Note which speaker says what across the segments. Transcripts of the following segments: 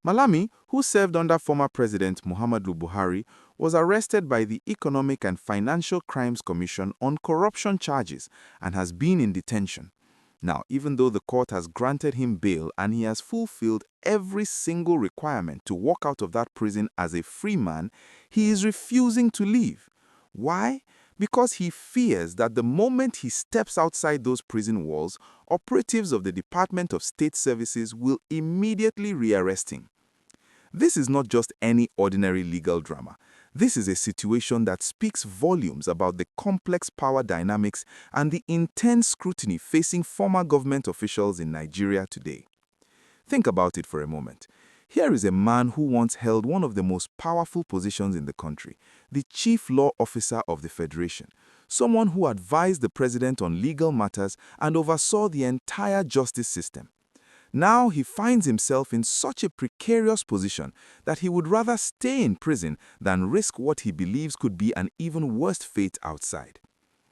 Speaker 1: Malami, who served under former President Muhammadu Buhari, was arrested by the Economic and Financial Crimes Commission on corruption charges and has been in detention. Now, even though the court has granted him bail and he has fulfilled every single requirement to walk out of that prison as a free man, he is refusing to leave. Why? Because he fears that the moment he steps outside those prison walls, operatives of the Department of State Services will immediately rearrest him. This is not just any ordinary legal drama. This is a situation that speaks volumes about the complex power dynamics and the intense scrutiny facing former government officials in Nigeria today. Think about it for a moment. Here is a man who once held one of the most powerful positions in the country, the Chief Law Officer of the Federation, someone who advised the president on legal matters and oversaw the entire justice system. Now he finds himself in such a precarious position that he would rather stay in prison than risk what he believes could be an even worse fate outside.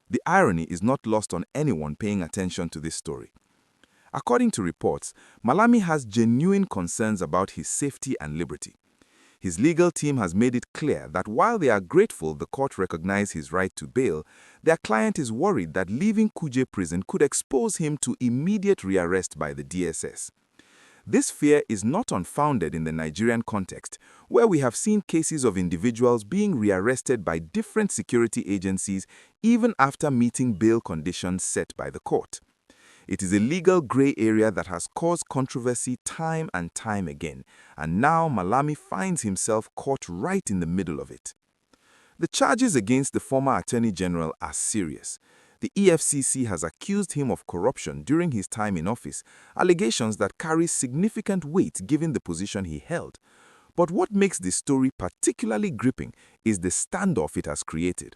Speaker 1: The irony is not lost on anyone paying attention to this story. According to reports, Malami has genuine concerns about his safety and liberty. His legal team has made it clear that while they are grateful the court recognized his right to bail, their client is worried that leaving Kuje Prison could expose him to immediate rearrest by the DSS. This fear is not unfounded in the Nigerian context, where we have seen cases of individuals being rearrested by different security agencies even after meeting bail conditions set by the court. It is a legal gray area that has caused controversy time and time again, and now Malami finds himself caught right in the middle of it. The charges against the former Attorney General are serious. The EFCC has accused him of corruption during his time in office, allegations that carry significant weight given the position he held. But what makes this story particularly gripping is the standoff it has created.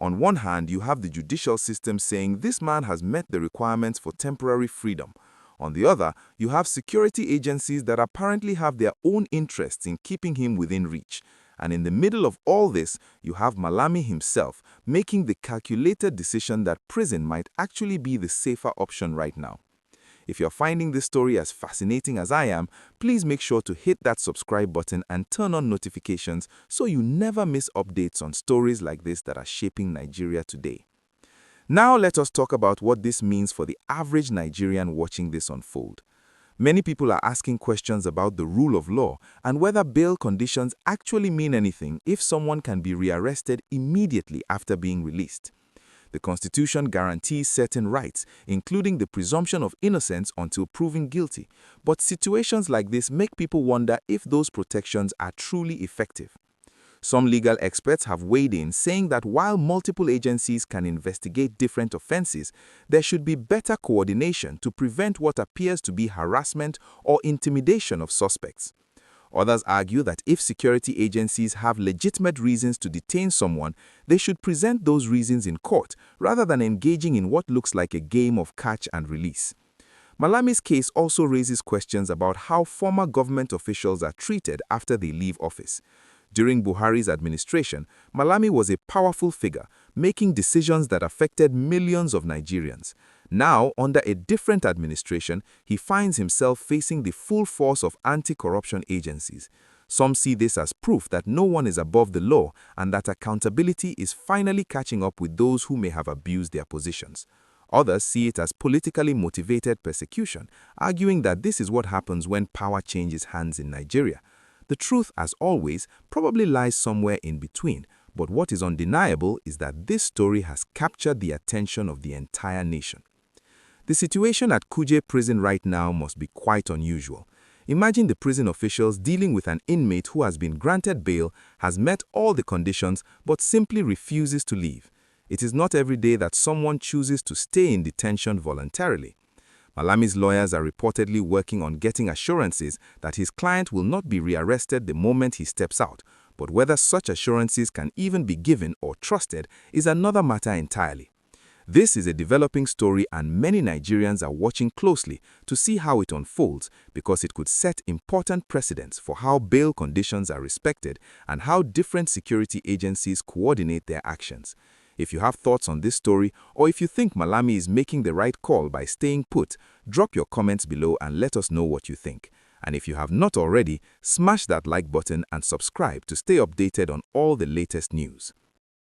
Speaker 1: On one hand, you have the judicial system saying this man has met the requirements for temporary freedom. On the other, you have security agencies that apparently have their own interests in keeping him within reach. And in the middle of all this, you have Malami himself making the calculated decision that prison might actually be the safer option right now. If you're finding this story as fascinating as I am, please make sure to hit that subscribe button and turn on notifications so you never miss updates on stories like this that are shaping Nigeria today. Now let us talk about what this means for the average Nigerian watching this unfold. Many people are asking questions about the rule of law and whether bail conditions actually mean anything if someone can be rearrested immediately after being released. The Constitution guarantees certain rights, including the presumption of innocence until proven guilty, but situations like this make people wonder if those protections are truly effective. Some legal experts have weighed in, saying that while multiple agencies can investigate different offenses, there should be better coordination to prevent what appears to be harassment or intimidation of suspects. Others argue that if security agencies have legitimate reasons to detain someone, they should present those reasons in court rather than engaging in what looks like a game of catch and release. Malami's case also raises questions about how former government officials are treated after they leave office. During Buhari's administration, Malami was a powerful figure, making decisions that affected millions of Nigerians. Now, under a different administration, he finds himself facing the full force of anti-corruption agencies. Some see this as proof that no one is above the law and that accountability is finally catching up with those who may have abused their positions. Others see it as politically motivated persecution, arguing that this is what happens when power changes hands in Nigeria. The truth, as always, probably lies somewhere in between, but what is undeniable is that this story has captured the attention of the entire nation. The situation at Kuje Prison right now must be quite unusual. Imagine the prison officials dealing with an inmate who has been granted bail, has met all the conditions, but simply refuses to leave. It is not every day that someone chooses to stay in detention voluntarily. Malami's lawyers are reportedly working on getting assurances that his client will not be rearrested the moment he steps out, but whether such assurances can even be given or trusted is another matter entirely. This is a developing story and many Nigerians are watching closely to see how it unfolds because it could set important precedents for how bail conditions are respected and how different security agencies coordinate their actions. If you have thoughts on this story or if you think Malami is making the right call by staying put, drop your comments below and let us know what you think. And if you have not already, smash that like button and subscribe to stay updated on all the latest news.